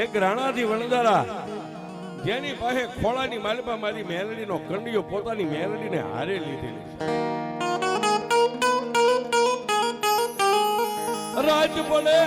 એક રાણાથી વણદારા જેની પાસે ખોળાની માલપા મારી મેલડીનો કંડિયો પોતાની મેલડીને હારે લીધેલી રાજ પડે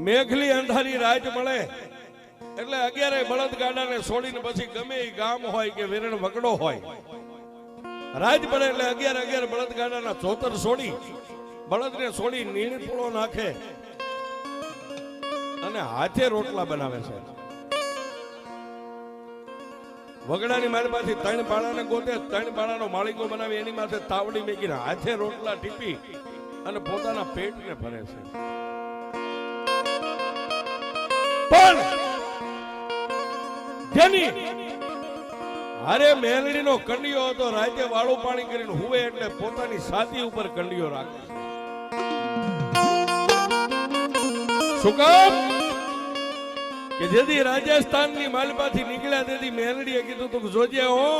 મેઘલી અંધારી રાત મળે એટલે 11 બળદ ગાડાને છોડીને પછી ગમે એ ગામ હોય કે વેરણ વગડો હોય રાત પડે એટલે 11 બળદ ગાડાના ચોતર છોડી બળદને છોડી નીણપુળો નાખે અને હાથે રોટલા બનાવે છે. વગડાની માલમાંથી 3 પાડાને ગોતે 3 પાડાનો માળીકો બનાવી એની માથે તાવડી મેકીને હાથે રોટલા ટીપી અને પોતાના પેટને ભરે છે. પણ જેની હારે મેલડીનો કંડિયો હતો રાતે વાળું પાણી કરીને હુવે એટલે પોતાની છાતી ઉપર કંડિયો રાખે. શું કામ કે જેથી રાજસ્થાનની માલપાથી નીકળ્યા તેથી મેલડીએ કીધું તું જોજે હો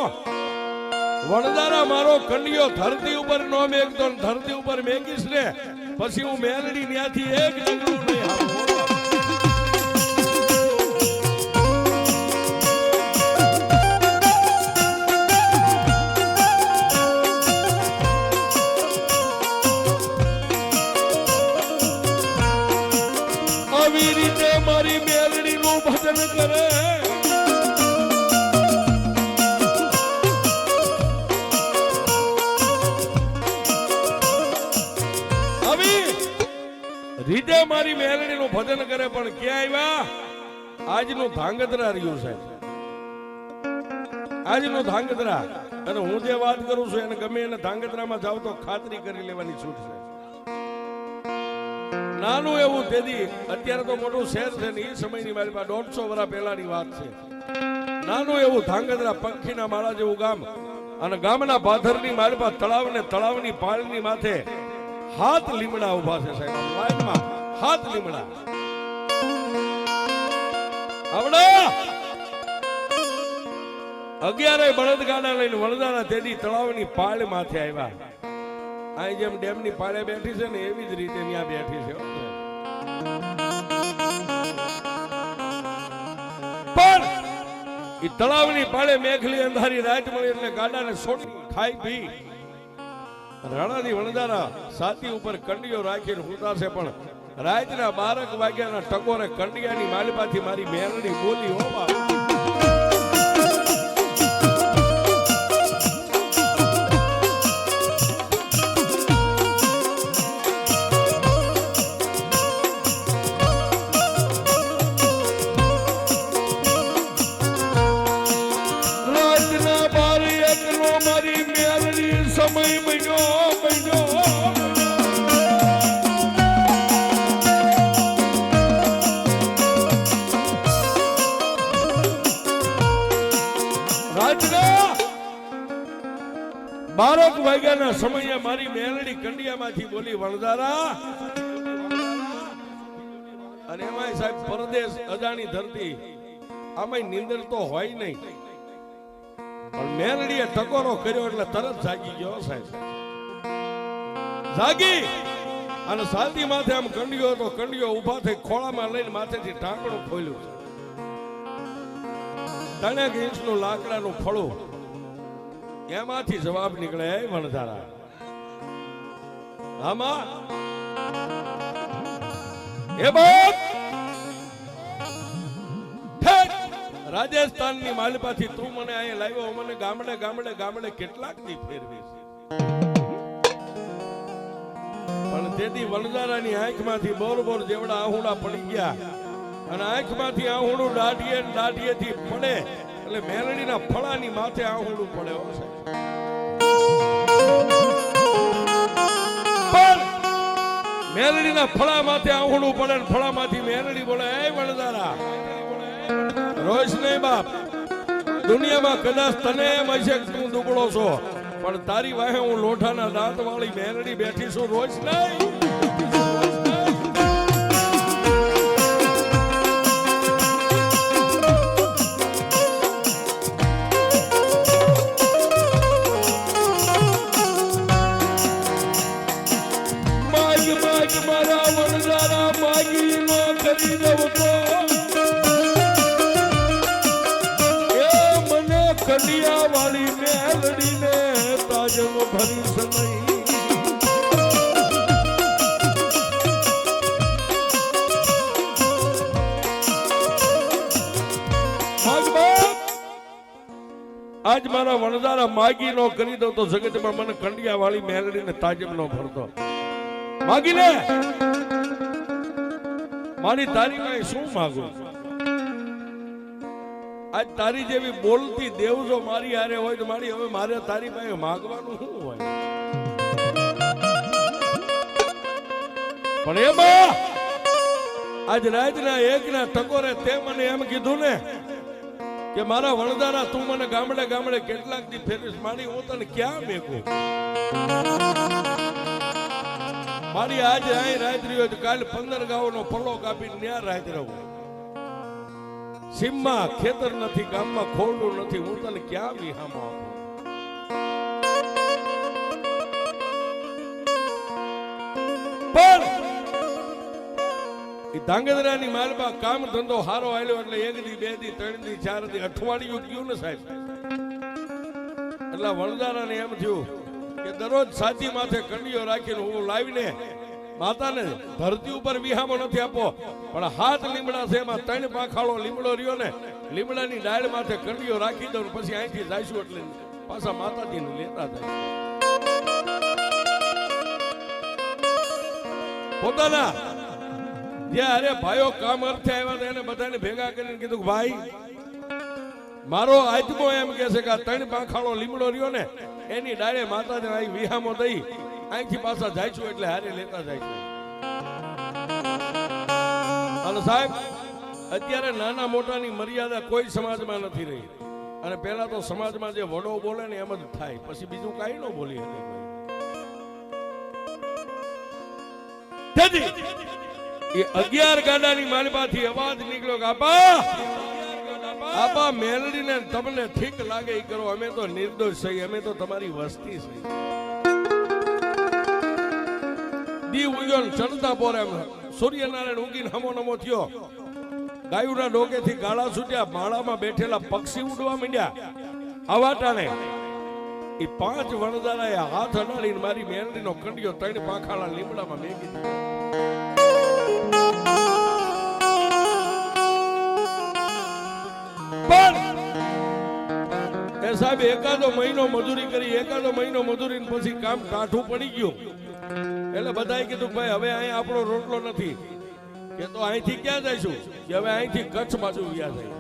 વણદારા મારો કંડિયો ધરતી ઉપર નો મેકતો ધરતી ઉપર મેકીશ ને પછી હું મેલડી ત્યાંથી એક ડગલું નહીં આપું. આવી રીતે મારી મેલડી નું ભજન કરે આવી રીતે મારી મેલડી નું ભજન કરે પણ ક્યાં આવ્યા આજનું ધાંગધ્રા રહ્યું છે. આજનું ધાંગધ્રા અને હું જે વાત કરું છું એને ગમે એને ધાંગધ્રામાં જાવ તો ખાતરી કરી લેવાની છૂટ છે. નાનું એવું તેદી અત્યારે તો મોટું શહેર છે ને એ સમયની મારી પાસે 150 વર્ષ પહેલાની વાત છે. નાનું એવું ધાંગધ્રા પંખીના માળા જેવું ગામ અને ગામના પાથરની મારી પાસે તળાવ ને તળાવની પાળની માથે 7 લીમડા ઉભા છે સાહેબ. લાઈનમાં 7 લીમડા આવડા 11 બળદગાડા લઈને વણદારા તેદી તળાવની પાળ માથે આવ્યા. અહીં જેમ ડેમની પાળે બેઠી છે ને એવી જ રીતે ત્યાં બેઠી છે. પણ એ તળાવની પાળે મેઘલી અંધારી રાત મળી એટલે ગાડાને છોડી ખાઈ પી રાણાની વણદારા છાતી ઉપર કંડિયો રાખીને હુતા છે. પણ રાતના 12 વાગ્યાના ટકોરે કંડિયાની માલપાથી મારી મેલડી બોલી હોવા બારક વાગ્યાના સમયે મારી મેલડી કંડિયામાંથી બોલી વણદારા અને એમાંય સાહેબ પરદેશ અજાણી ધરતી આમાં નિંદર તો હોય નહીં પણ મેલડીએ ટકોરો કર્યો એટલે તરત જાગી ગયો સાહેબ. જાગી અને સાલતી માથે આમ કંડિયો હતો કંડિયો ઉભા થઈ ખોળામાં લઈને માથેથી ઢાંકણું ખોલ્યું છે. 3 ઇંચનું લાકડાનું ફળું એમાંથી જવાબ નીકળે વણધારા આમાં એ બાપ રાજસ્થાનની માલપાથી તું મને અહીંયા લાવ્યો મને ગામડે ગામડે ગામડે કેટલાક દી ફેરવીશ. પણ તેથી વણધારાની આંખમાંથી બોર બોર જેવડા આહુડા પડી ગયા અને આંખમાંથી આહુડું દાઢીએથી પડે એટલે મેલડીના ફળાની માથે આહુડું પડે છે. પણ મેલડીના ફળામાંથી આંગણું પડે ને ફળામાંથી મેલડી બોલે, એ વણદારા રોઈશ નહીં બાપ, દુનિયામાં કદાચ તને એમ હશે કે તું દુબળો છો, પણ તારી વાહે હું લોઠાના દાંત વાળી મેલડી બેઠી છું, રોઈશ નહીં. મારા વણજારા માગી નો કરી દઉં તો એ મને કડિયા વાળી મેલડીને તાજમ ભરીશ નહીં. આજ મારા વણજારા માગી નો કરી દઉં તો જગતમાં મને કંડિયા વાળી મેલડીને તાજમ નો ભરતો. માગી લે મારી તારી પાસે શું માગું? આજ તારી જેવી બોલતી દેવ જો મારી હારે હોય તો મારી હવે મારે તારી પાસે માગવાનું શું હોય? પણ એમાં આજ રાતના એકના ટકોરે તે મને એમ કીધું ને કે મારા વણદારા તું મને ગામડે ગામડે કેટલાક દી ફેરીશ, મારી હું તને ક્યાં મેકું? મારી આજે અહીં રાત રહ્યો તો કાલે 15 ગાઉનો પલ્લો કાપીને ત્યાં રાત રહું. સીમમાં ખેતર નથી, ગામમાં ખોરડું નથી, હું તને ક્યાં વિહામો આપું? પણ એ ધાંગધ્રાની માલમાં કામ ધંધો હારો આલ્યો એટલે 1 દી 2 દી 3 દી 4 દી અઠવાડિયું ગયું ને સાહેબ. એટલે વણદારાને એમ થયું કે દરરોજ સાચી માથે કંડિયો રાખીને હું લાવીને માતાને ધરતી ઉપર વિહામો નથી આપો, પણ 7 લીમડા છે એમાં 3 પાંખાળો લીમડો રહ્યો ને, લીમડાની ડાળ માથે કંડિયો રાખી દઉં પછી અહીંથી જઈશું એટલે પાછા માતાજીને લેતા જાય. પોતાના જે અરે ભાઈઓ કામ અર્થે આવ્યા હતા એને બધાને ભેગા કરીને કીધું કે ભાઈ મારો આત્મો એમ કે છે કે આ 3 પાંખાળો લીમડો રહ્યો ને એની ડાળે માતાજીને અહીં વિહામો દઈ અહીંથી પાછા જાયશું એટલે હારે લેતા જાયશું. અને સાહેબ અત્યારે નાના મોટાની મર્યાદા કોઈ સમાજમાં નથી રહી, અને પહેલા તો સમાજમાં જે વડો બોલે ને એમ જ થાય, પછી બીજું કાંઈ ન બોલી શકે. એ 11 ગાડાની માલપાથી અવાજ નીકળ્યો કે આપા મેલડીને તમને ઠીક લાગે એ કરો, અમે તો નિર્દોષ છીએ, અમે તો તમારી વસ્તી છીએ. દી ઉગ્યો ચડતા પોરે સૂર્યનારાયણ ઉગીને હમો નમો થયો, ગાયુના ડોકેથી ગાળા છૂટ્યા, માળામાં બેઠેલા પક્ષી ઉડવા માંડ્યા. આવા ટાણે એ 5 વણદારાએ હાથ અડાડીને મારી મેલડીનો કંડિયો 3 પાંખાળા લીમડામાં મેકી દીધો. સાહેબ એકાદો મહિનો મજૂરી કરી, એકાદો મહિનો મજૂરી પછી કામ કાઠું પડી ગયું એટલે બધાએ કીધું ભાઈ હવે અહીંયા આપણો રોટલો નથી, કે તો અહીંથી ક્યાં જઈશું? કે હવે અહીંથી કચ્છ બાજુ વ્યા જાય.